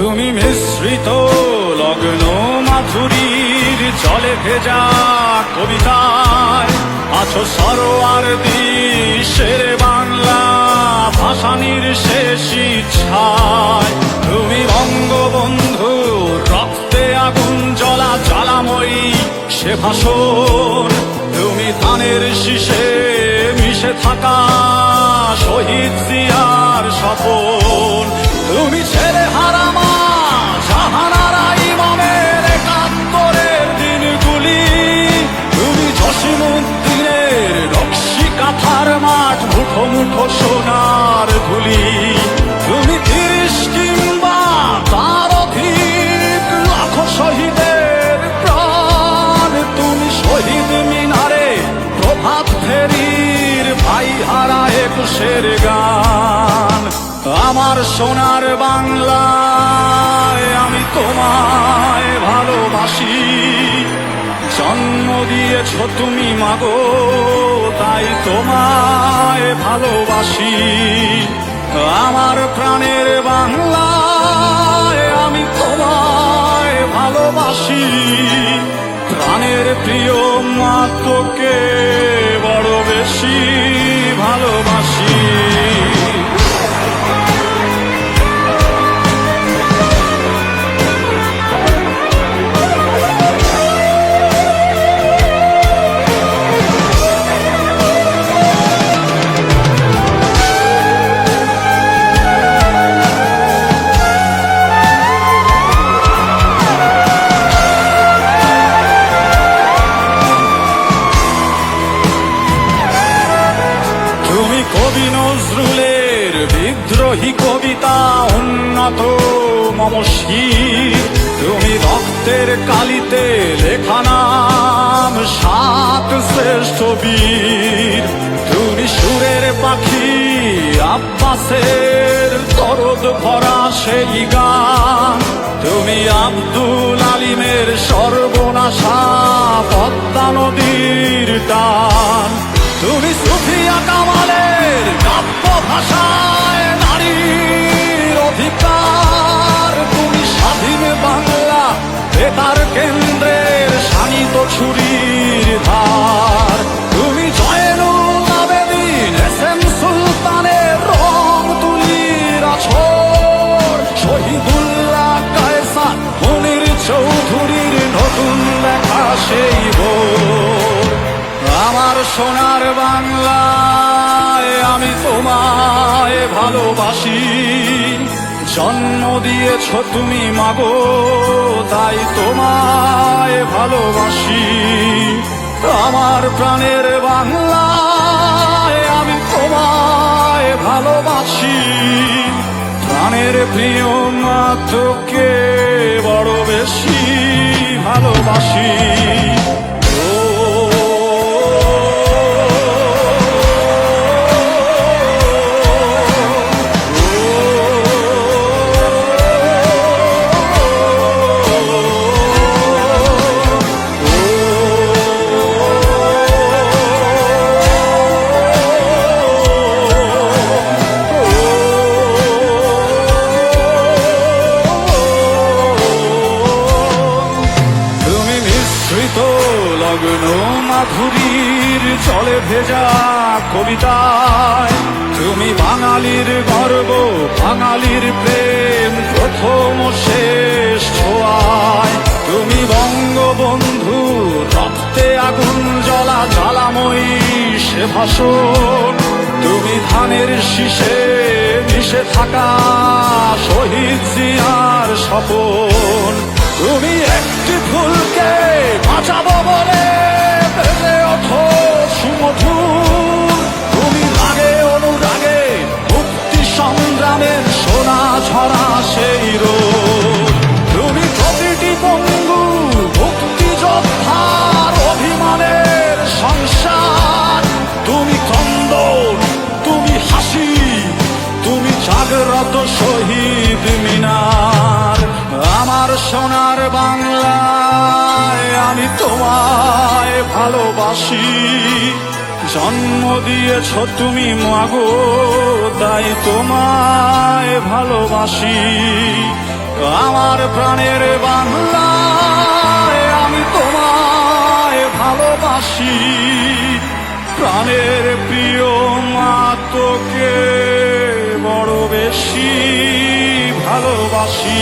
তুমি মিশ্রিত লগ্ন মাধুরীর জলে ভেজা কবিতায় আছো সরোয়ার্দী শের বাংলা ভাসানির শেষ ইচ্ছায়। তুমি বঙ্গবন্ধু রক্তে আগুন জ্বলা জ্বালাময়ী সে ভাষণ। তুমি ধানের শীষে মিশে থাকা শহীদ জিয়ার স্বপন। তুমি ছেলে হারামা জাহানারা ইমামের একাত্তরের দিনগুলি। তুমি জসিমউদ্দিনের নকশি কাঁথার মাঠ মুঠো মুঠো সোনার ধুলি। তুমি ৩০ কিংবা তার অধিক লাখো শহীদের প্রাণ। তুমি শহীদ মিনারে প্রভাত ফেরির ভাই হারা ২১-এর গান। আমার সোনার বাংলায় আমি তোমায় ভালোবাসি। জন্ম দিয়েছ তুমি মাগো তাই তোমায় ভালোবাসি। আমার প্রাণের বাংলায় আমি তোমায় ভালোবাসি। প্রাণের প্রিয় মা তোকে বড় বেশি ভালোবাসি। কবি নজরুলের বিদ্রোহী কবিতা উন্নত মম শির। তুমি রক্তের কালিতে লেখা নাম ৭ শ্রেষ্ঠ বীর। তুমি সুরের পাখি আব্বাসের দরদ ভরা সেই গান। তুমি আব্দুল আলিমের সর্বনাশা পদ্মা নদীর টান। তুমি সুফিয়া কামালের কাব্য ভাষায় নারীর অধিকার। তুমি স্বাধীন বাংলা বেতার কেন্দ্রের শানিত ছুরির ধার। তুমি জয়নুল আবেদিন এস.এম. সুলতানের রং তুলির আছর। শহীদুল্লাহ কায়সার মুনির চৌধুরীর নতুন লেখা সেই ভোর। আমার সোনার বাংলায় আমি তোমায় ভালোবাসি। জন্ম দিয়েছ তুমি মাগো তাই তোমায় ভালোবাসি। আমার প্রাণের বাংলায় আমি তোমায় ভালোবাসি। প্রাণের প্রিয় মা তোকে বড় বেশি ভালোবাসি। লগ্ন মাধুরীর জলে ভেজা কবিতায় তুমি বাঙালির গর্ব বাঙালির প্রেম প্রথম শেষ ছোঁয়ায়। তুমি বঙ্গবন্ধু রক্তে আগুন জ্বলা জ্বালাময়ী সে ভাষণ। তুমি ধানের শীষে মিশে থাকা শহীদ জিয়ার স্বপন। তুমি একটি ফুলকে বাঁচাবো বলে বেড়ে ওঠো সুমধুর। তুমি রাগে অনুরাগে মুক্তি সংগ্রামের সোনা ছড়া সেই রোদ। তুমি প্রতিটি পঙ্গু মুক্তিযোদ্ধার অভিমানের সংসার। তুমি ক্রন্দন তুমি হাসি তুমি জাগ্রত শহীদ মিনার। আমার সোনার বাংলায় আমি তোমায় ভালোবাসি। জন্ম দিয়েছ তুমি মাগো তাই তোমায় ভালোবাসি। আমার প্রাণের বাংলা, আমি তোমায় ভালোবাসি। প্রাণের প্রিয় মা, তোকে বড় বেশি ভালোবাসি।